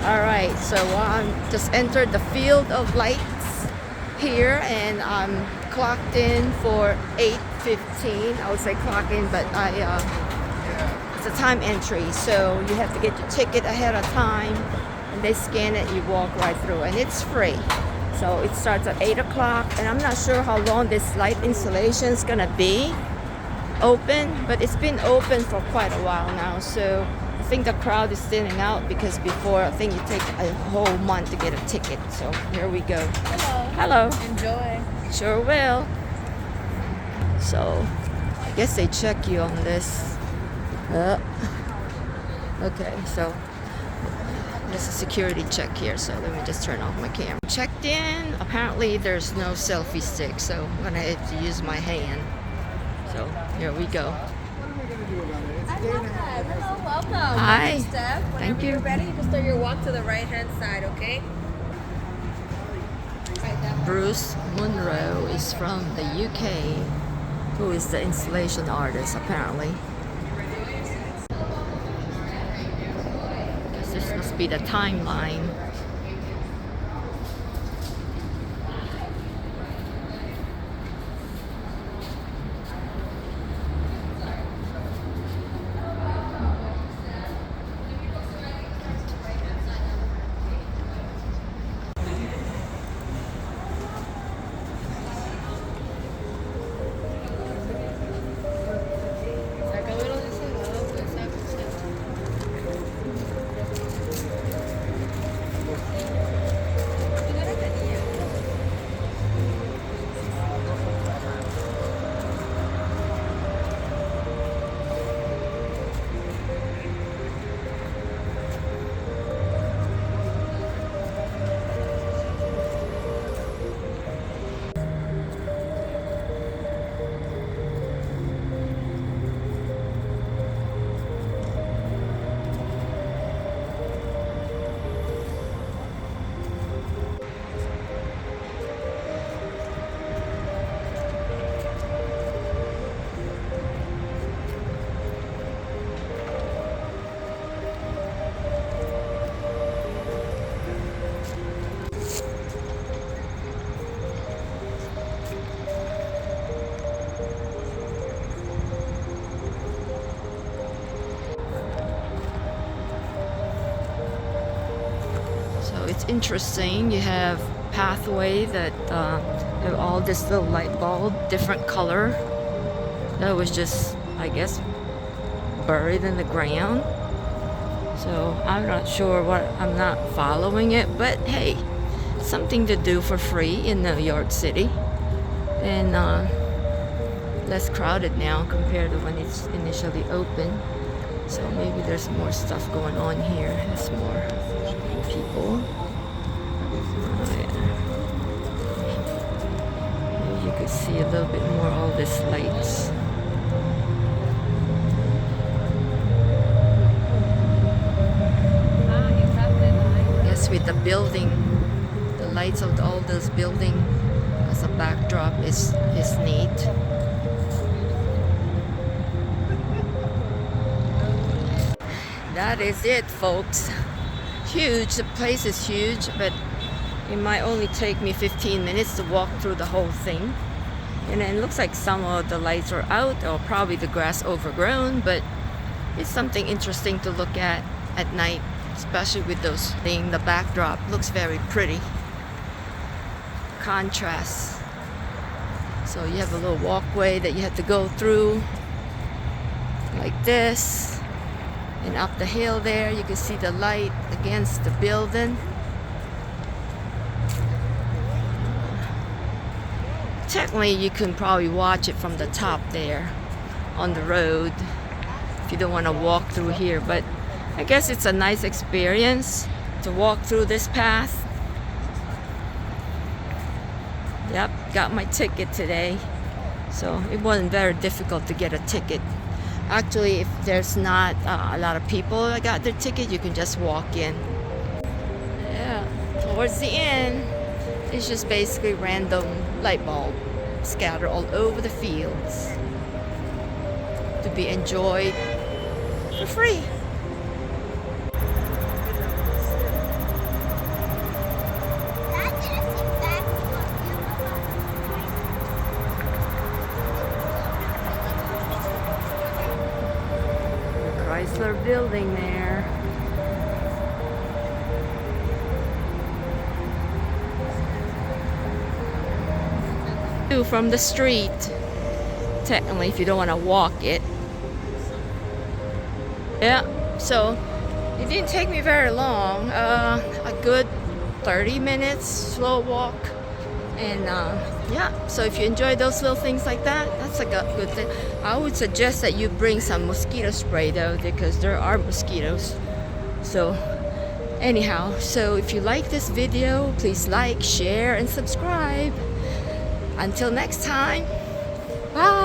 All right, so I'm just entered the field of lights here, and I'm clocked in for 8:15. I would say clock in, but it's a time entry, so you have to get your ticket ahead of time, and they scan it. You walk right through, and it's free. So it starts at 8 o'clock, and I'm not sure how long this light installation is gonna be open, but it's been open for quite a while now. So I think the crowd is thinning out because before I think you take a whole month to get a ticket. So here we go. Hello. Hello. Enjoy. Sure will. So I guess they check you on this. Okay, so there's a security check here, so let me just turn off my camera. Checked in. Apparently there's no selfie stick, so I'm gonna have to use my hand. So here we go. I love that. Hello, welcome. Hi. Steph. Whenever Thank you. you're ready, you can start your walk to the right-hand side, okay? Bruce Munro is from the UK, who is the installation artist apparently. Guess this must be the timeline. It's interesting. You have pathway that have all this little light bulb, different color. That was just, I guess, buried in the ground. So I'm not sure what. I'm not following it, but hey, something to do for free in New York City, and less crowded now compared to when it's initially opened. So maybe there's more stuff going on here. There's more people. Maybe you could see a little bit more all these lights. Yes, with the building, the lights of all those buildings as a backdrop is neat. That is it, folks. Huge. The place is huge, but it might only take me 15 minutes to walk through the whole thing. And it looks like some of the lights are out, or probably the grass overgrown, but it's something interesting to look at night, especially with those things. The backdrop looks very pretty. Contrast. So you have a little walkway that you have to go through like this. And up the hill there, you can see the light against the building. Technically, you can probably watch it from the top there on the road if you don't want to walk through here. But I guess it's a nice experience to walk through this path. Yep, got my ticket today. So it wasn't very difficult to get a ticket. Actually, if there's not a lot of people that got their ticket, you can just walk in. Yeah, towards the end, it's just basically random light bulb scattered all over the fields to be enjoyed for free. building there. From the street, technically, if you don't want to walk it. Yeah, so it didn't take me very long, a good 30 minutes slow walk. And yeah, so if you enjoy those little things like that, that's like a good thing. I would suggest that you bring some mosquito spray though, because there are mosquitoes. So anyhow, so if you like this video, please like, share, and subscribe. Until next time, bye.